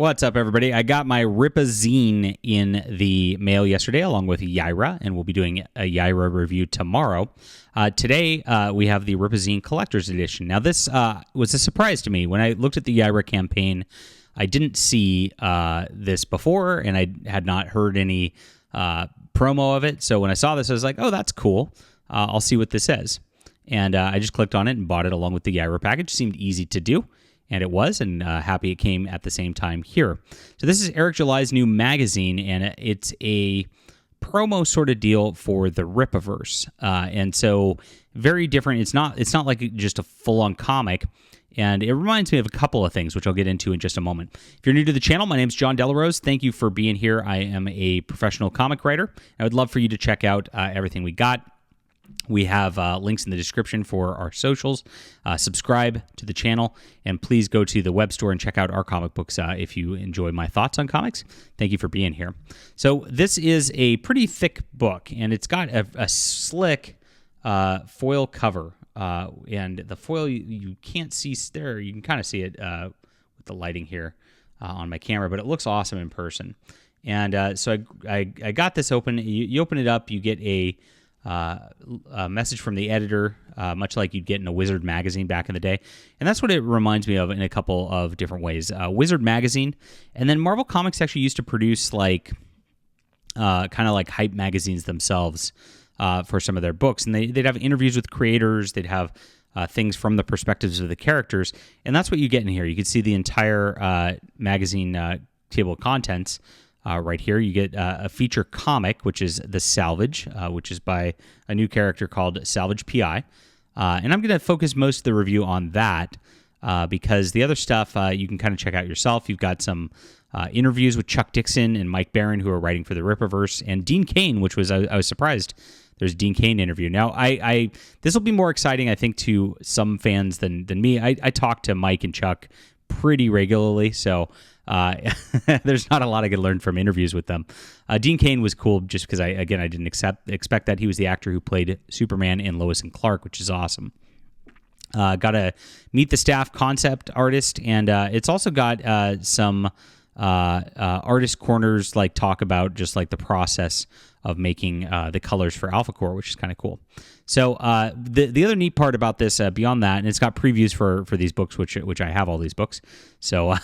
What's up, everybody? I got my Rippazine in the mail yesterday, along with Yaira, and we'll be doing a Yaira review tomorrow. Today, we have the Rippazine Collector's Edition. Now, this was a surprise to me. When I looked at the Yaira campaign, I didn't see this before, and I had not heard any promo of it. So when I saw this, I was like, oh, that's cool. I'll see what this says. And I just clicked on it and bought it along with the Yaira package. Seemed easy to do. And it was, and happy it came at the same time here. So this is Eirc July's new magazine, and it's a promo sort of deal for the Rippaverse. And so very different. It's not like just a full-on comic. And it reminds me of a couple of things, which I'll get into in just a moment. If you're new to the channel, my name's John Delarose. Thank you for being here. I am a professional comic writer. I would love for you to check out everything we got. We have links in the description for our socials. Subscribe to the channel, and please go to the web store and check out our comic books if you enjoy my thoughts on comics. Thank you for being here. So this is a pretty thick book, and it's got a slick foil cover. And the foil, you can't see there. You can kind of see it with the lighting here on my camera, but it looks awesome in person. And so I got this open. You open it up, you get a message from the editor, much like you'd get in a Wizard magazine back in the day. And that's what it reminds me of in a couple of different ways. Wizard magazine, and then Marvel Comics actually used to produce like kind of like hype magazines themselves for some of their books. And they'd have interviews with creators. They'd have things from the perspectives of the characters. And that's what you get in here. You can see the entire magazine table of contents. Right here, you get a feature comic, which is the Salvage, which is by a new character called Salvage P.I. And I'm going to focus most of the review on that because the other stuff you can kind of check out yourself. You've got some interviews with Chuck Dixon and Mike Barron, who are writing for the Rippaverse, and Dean Cain, which was I was surprised there's a Dean Cain interview. Now, this will be more exciting, I think, to some fans than me. I talk to Mike and Chuck pretty regularly, so there's not a lot I could learn from interviews with them. Dean Cain was cool just because I didn't expect that. He was the actor who played Superman in Lois and Clark, which is awesome. Got a meet the staff concept artist, and it's also got some artist corners, like talk about just like the process of making the colors for Alpha Core, which is kind of cool. So the other neat part about this, beyond that, and it's got previews for these books, which I have all these books. So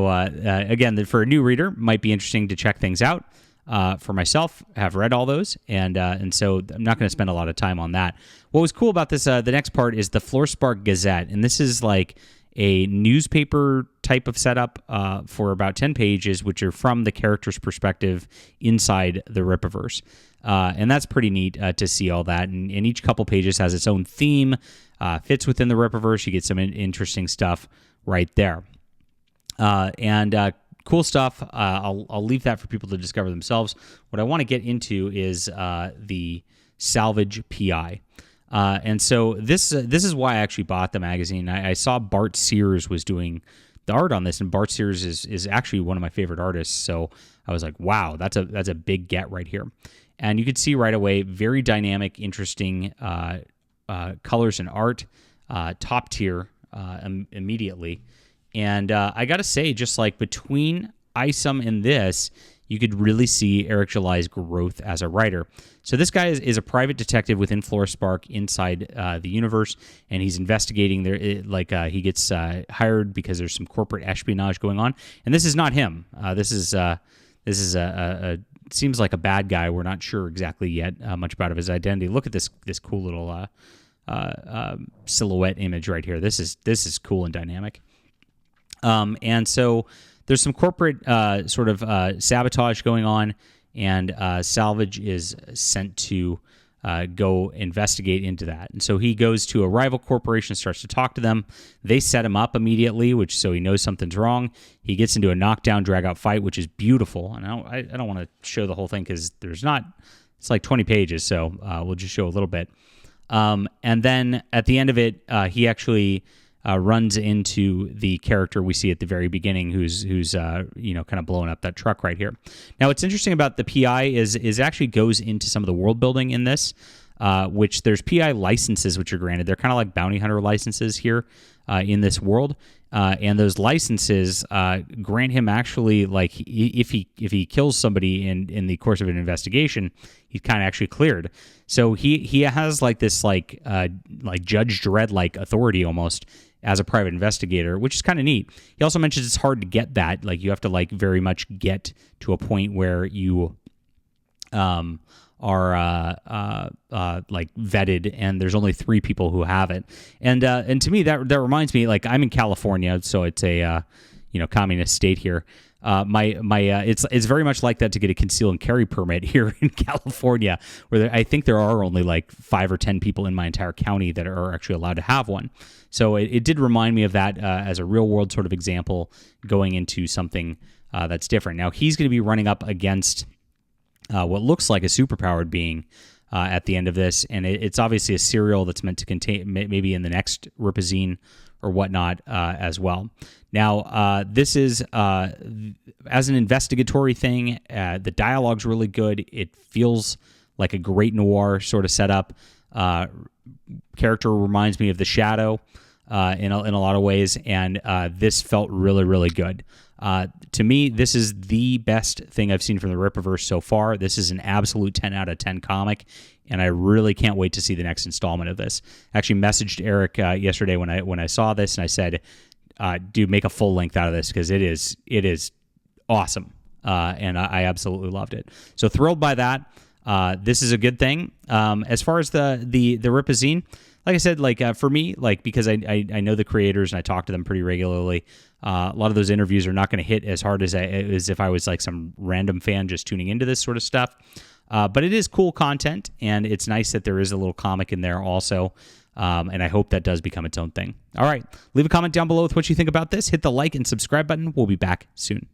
again, for a new reader, might be interesting to check things out. For myself, have read all those, and so I'm not going to spend a lot of time on that. What was cool about this, the next part is the Florespark Gazette, and this is like a newspaper type of setup for about 10 pages, which are from the character's perspective inside the Rippaverse. And that's pretty neat to see all that. And each couple pages has its own theme, fits within the Rippaverse. You get some interesting stuff right there. Cool stuff. I'll leave that for people to discover themselves. What I want to get into is the Salvage P.I. And so this is why I actually bought the magazine. I saw Bart Sears was doing the art on this, and Bart Sears is actually one of my favorite artists. So I was like, wow, that's a big get right here. And you could see right away, very dynamic, interesting colors and art, top tier immediately. And I got to say, just like between Isom and this, you could really see Eirc July's growth as a writer. So this guy is a private detective within Florespark inside the universe, and he's investigating there. He gets hired because there's some corporate espionage going on, and this is not him. This is seems like a bad guy. We're not sure exactly yet much about his identity. Look at this cool little silhouette image right here. This is cool and dynamic. And so there's some corporate sort of sabotage going on, and Salvage is sent to go investigate into that. And so he goes to a rival corporation, starts to talk to them. They set him up immediately, so he knows something's wrong. He gets into a knockdown, drag-out fight, which is beautiful. And I don't want to show the whole thing because it's like 20 pages, so we'll just show a little bit. And then at the end of it, he actually runs into the character we see at the very beginning, who's kind of blowing up that truck right here. Now, what's interesting about the PI is actually goes into some of the world building in this. which there's PI licenses which are granted. They're kind of like bounty hunter licenses here in this world. And those licenses grant him actually, like, if he kills somebody in the course of an investigation, he's kind of actually cleared. So he has like this like Judge Dredd like authority almost as a private investigator, which is kind of neat. He also mentions it's hard to get that. Like, you have to like very much get to a point where you are like vetted, and there's only 3 people who have it. And to me that reminds me, like, I'm in California, so it's a communist state here. It's very much like that to get a conceal and carry permit here in California, where I think there are only like 5 or 10 people in my entire county that are actually allowed to have one. So it did remind me of that as a real world sort of example going into something that's different. Now he's going to be running up against what looks like a superpowered being at the end of this, and it's obviously a serial that's meant to contain maybe in the next Rippazine or whatnot as well. Now, this is, as an investigatory thing, the dialogue's really good. It feels like a great noir sort of setup. Character reminds me of The Shadow in a lot of ways, and this felt really, really good. To me, this is the best thing I've seen from the Rippaverse so far. This is an absolute 10 out of 10 comic, and I really can't wait to see the next installment of this. I actually messaged Eirc yesterday when I saw this, and I said, dude, make a full length out of this, because it is awesome, and I absolutely loved it. So thrilled by that. This is a good thing. As far as the Rippazine, like I said, like for me, like, because I know the creators and I talk to them pretty regularly, a lot of those interviews are not going to hit as hard as if I was like some random fan just tuning into this sort of stuff. But it is cool content, and it's nice that there is a little comic in there also. And I hope that does become its own thing. All right, leave a comment down below with what you think about this. Hit the like and subscribe button. We'll be back soon.